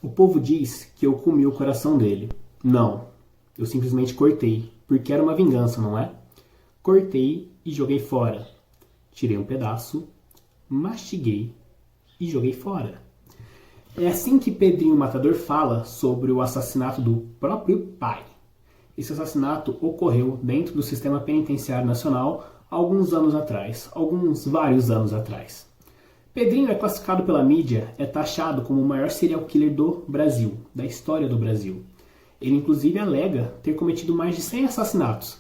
O povo diz que eu comi o coração dele. Não, eu simplesmente cortei, porque era uma vingança, não é? Cortei e joguei fora. Tirei um pedaço, mastiguei e joguei fora. É assim que Pedrinho Matador fala sobre o assassinato do próprio pai. Esse assassinato ocorreu dentro do Sistema Penitenciário Nacional alguns anos atrás, vários anos atrás. Pedrinho é classificado pela mídia, é taxado como o maior serial killer do Brasil, da história do Brasil. Ele inclusive alega ter cometido mais de 100 assassinatos.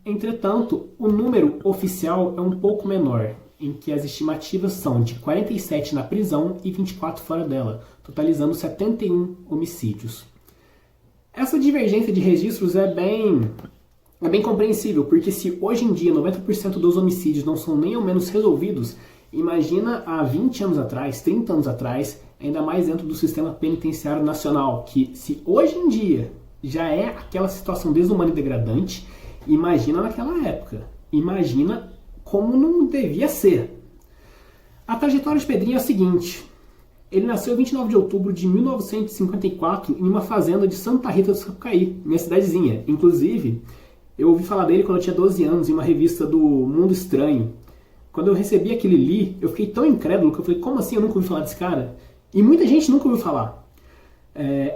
Entretanto, o número oficial é um pouco menor, em que as estimativas são de 47 na prisão e 24 fora dela, totalizando 71 homicídios. Essa divergência de registros é bem compreensível, porque se hoje em dia 90% dos homicídios não são nem ao menos resolvidos, imagina há 20 anos atrás, 30 anos atrás, ainda mais dentro do Sistema Penitenciário Nacional, que se hoje em dia já é aquela situação desumana e degradante, imagina naquela época. Imagina como não devia ser. A trajetória de Pedrinho é a seguinte. Ele nasceu em 29 de outubro de 1954 em uma fazenda de Santa Rita do Sapucaí, minha cidadezinha. Inclusive, eu ouvi falar dele quando eu tinha 12 anos, em uma revista do Mundo Estranho. Quando eu recebi aquele li, eu fiquei tão incrédulo que eu falei, como assim eu nunca ouvi falar desse cara? E muita gente nunca ouviu falar.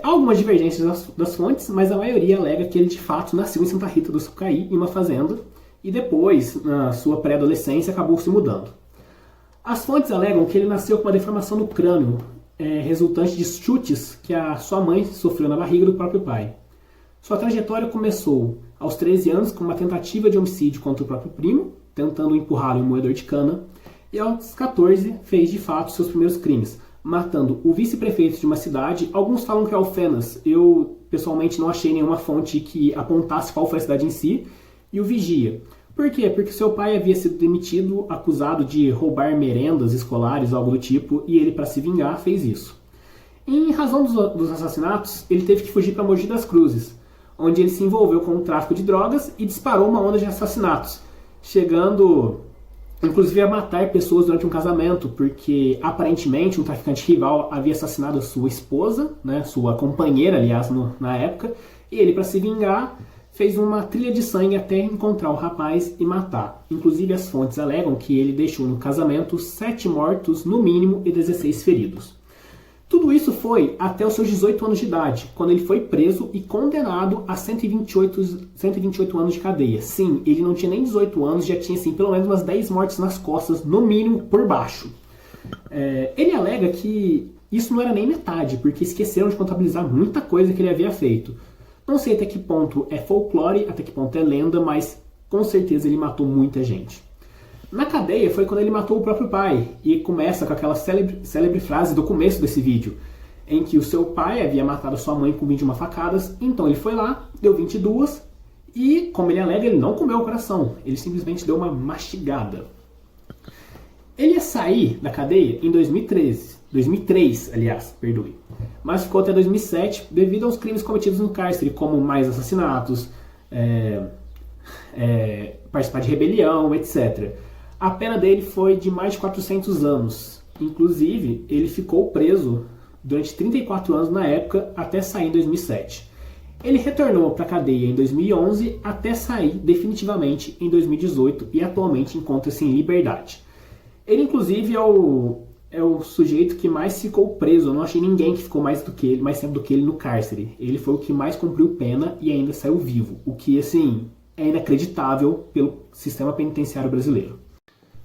Há algumas divergências das fontes, mas a maioria alega que ele de fato nasceu em Santa Rita do Sapucaí, em uma fazenda, e depois, na sua pré-adolescência, acabou se mudando. As fontes alegam que ele nasceu com uma deformação no crânio, resultante de chutes que a sua mãe sofreu na barriga do próprio pai. Sua trajetória começou aos 13 anos com uma tentativa de homicídio contra o próprio primo, tentando empurrá-lo em um moedor de cana, e aos 14 fez de fato seus primeiros crimes, matando o vice-prefeito de uma cidade. Alguns falam que é Alfenas, eu pessoalmente não achei nenhuma fonte que apontasse qual foi a cidade em si, e o vigia. Por quê? Porque seu pai havia sido demitido, acusado de roubar merendas escolares, algo do tipo, e ele, para se vingar, fez isso. Em razão dos assassinatos, ele teve que fugir para Mogi das Cruzes, onde ele se envolveu com o tráfico de drogas e disparou uma onda de assassinatos, chegando inclusive a matar pessoas durante um casamento, porque aparentemente um traficante rival havia assassinado a sua esposa, né, sua companheira, aliás, na época, e ele, para se vingar, fez uma trilha de sangue até encontrar o rapaz e matar. Inclusive as fontes alegam que ele deixou no casamento 7 mortos no mínimo e 16 feridos. Tudo isso foi até os seus 18 anos de idade, quando ele foi preso e condenado a 128 anos de cadeia. Sim, ele não tinha nem 18 anos, já tinha assim, pelo menos umas 10 mortes nas costas, no mínimo, por baixo. Ele alega que isso não era nem metade, porque esqueceram de contabilizar muita coisa que ele havia feito. Não sei até que ponto é folclore, até que ponto é lenda, mas com certeza ele matou muita gente. Na cadeia foi quando ele matou o próprio pai, e começa com aquela célebre frase do começo desse vídeo, em que o seu pai havia matado sua mãe com 21 facadas, então ele foi lá, deu 22, e, como ele alega, ele não comeu o coração, ele simplesmente deu uma mastigada. Ele ia sair da cadeia em 2003, aliás, perdoe, mas ficou até 2007 devido aos crimes cometidos no cárcere, como mais assassinatos, participar de rebelião, etc. A pena dele foi de mais de 400 anos. Inclusive, ele ficou preso durante 34 anos na época, até sair em 2007. Ele retornou para a cadeia em 2011, até sair definitivamente em 2018 e atualmente encontra-se em liberdade. Ele, inclusive, é o sujeito que mais ficou preso. Eu não achei ninguém que ficou mais tempo do que ele no cárcere. Ele foi o que mais cumpriu pena e ainda saiu vivo, o que, assim, é inacreditável pelo sistema penitenciário brasileiro.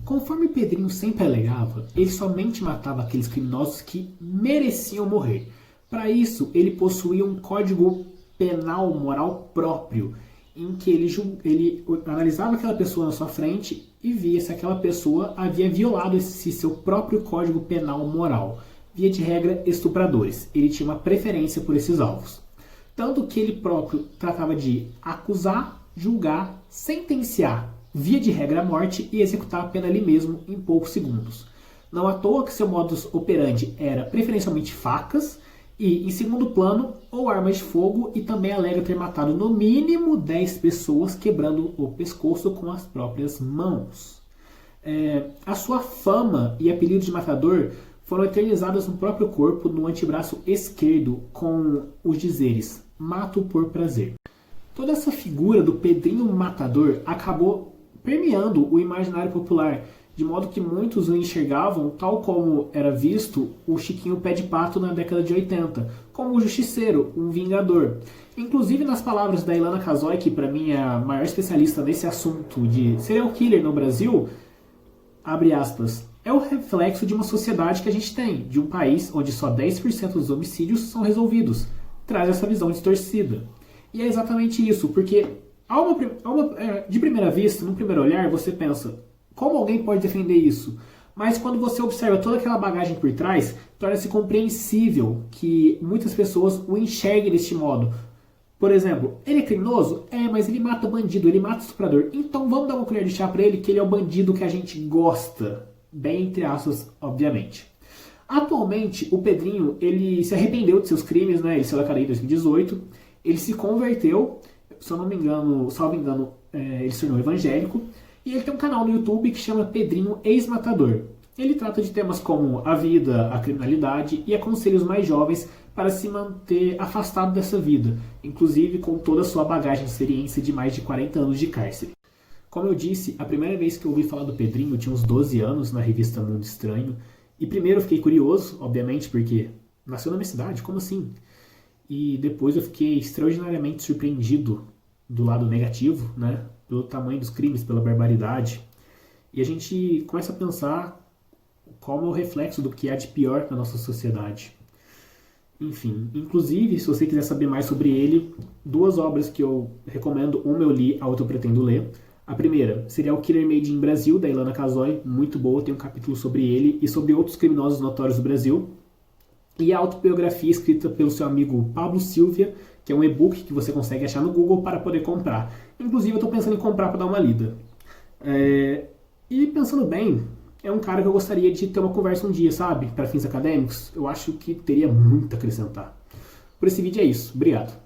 Conforme Pedrinho sempre alegava, ele somente matava aqueles criminosos que mereciam morrer. Para isso, ele possuía um código penal moral próprio, em que ele analisava aquela pessoa na sua frente e via se aquela pessoa havia violado esse seu próprio código penal moral. Via de regra, estupradores. Ele tinha uma preferência por esses alvos. Tanto que ele próprio tratava de acusar, julgar, sentenciar, via de regra a morte, e executar a pena ali mesmo em poucos segundos. Não à toa que seu modus operandi era preferencialmente facas e, em segundo plano, ou armas de fogo, e também alega ter matado no mínimo 10 pessoas quebrando o pescoço com as próprias mãos. A sua fama e apelido de matador foram eternizadas no próprio corpo, no antebraço esquerdo, com os dizeres "mato por prazer". Toda essa figura do Pedrinho Matador acabou permeando o imaginário popular, de modo que muitos o enxergavam tal como era visto o Chiquinho Pé de Pato na década de 80, como um justiceiro, um vingador. Inclusive nas palavras da Ilana Casoy, que para mim é a maior especialista nesse assunto de serial killer no Brasil, abre aspas, é o reflexo de uma sociedade que a gente tem, de um país onde só 10% dos homicídios são resolvidos. Traz essa visão distorcida. E é exatamente isso, porque de primeira vista, no primeiro olhar, você pensa, como alguém pode defender isso? Mas quando você observa toda aquela bagagem por trás, torna-se compreensível que muitas pessoas o enxerguem deste modo. Por exemplo, ele é criminoso? É, mas ele mata bandido, ele mata estuprador. Então vamos dar uma colher de chá pra ele, que ele é o bandido que a gente gosta. Bem entre aspas, obviamente. Atualmente, o Pedrinho, ele se arrependeu de seus crimes, né? Ele saiu da cadeia em 2018. Ele se converteu, se eu não me engano, salvo engano, ele se tornou evangélico. E ele tem um canal no YouTube que chama Pedrinho Ex-Matador. Ele trata de temas como a vida, a criminalidade e aconselha os mais jovens para se manter afastado dessa vida, inclusive com toda a sua bagagem de experiência de mais de 40 anos de cárcere. Como eu disse, a primeira vez que eu ouvi falar do Pedrinho eu tinha uns 12 anos na revista Mundo Estranho. E primeiro eu fiquei curioso, obviamente, porque nasceu na minha cidade, como assim? E depois eu fiquei extraordinariamente surpreendido do lado negativo, né? Pelo tamanho dos crimes, pela barbaridade. E a gente começa a pensar qual é o reflexo do que há de pior na nossa sociedade. Enfim, inclusive, se você quiser saber mais sobre ele, duas obras que eu recomendo, uma eu li, a outra eu pretendo ler. A primeira seria o Killer Made in Brasil, da Ilana Casoy, muito boa, tem um capítulo sobre ele e sobre outros criminosos notórios do Brasil. E a autobiografia escrita pelo seu amigo Pablo Silvia, que é um e-book que você consegue achar no Google para poder comprar. Inclusive, eu estou pensando em comprar para dar uma lida. E pensando bem, é um cara que eu gostaria de ter uma conversa um dia, sabe? Para fins acadêmicos, eu acho que teria muito a acrescentar. Por esse vídeo é isso. Obrigado.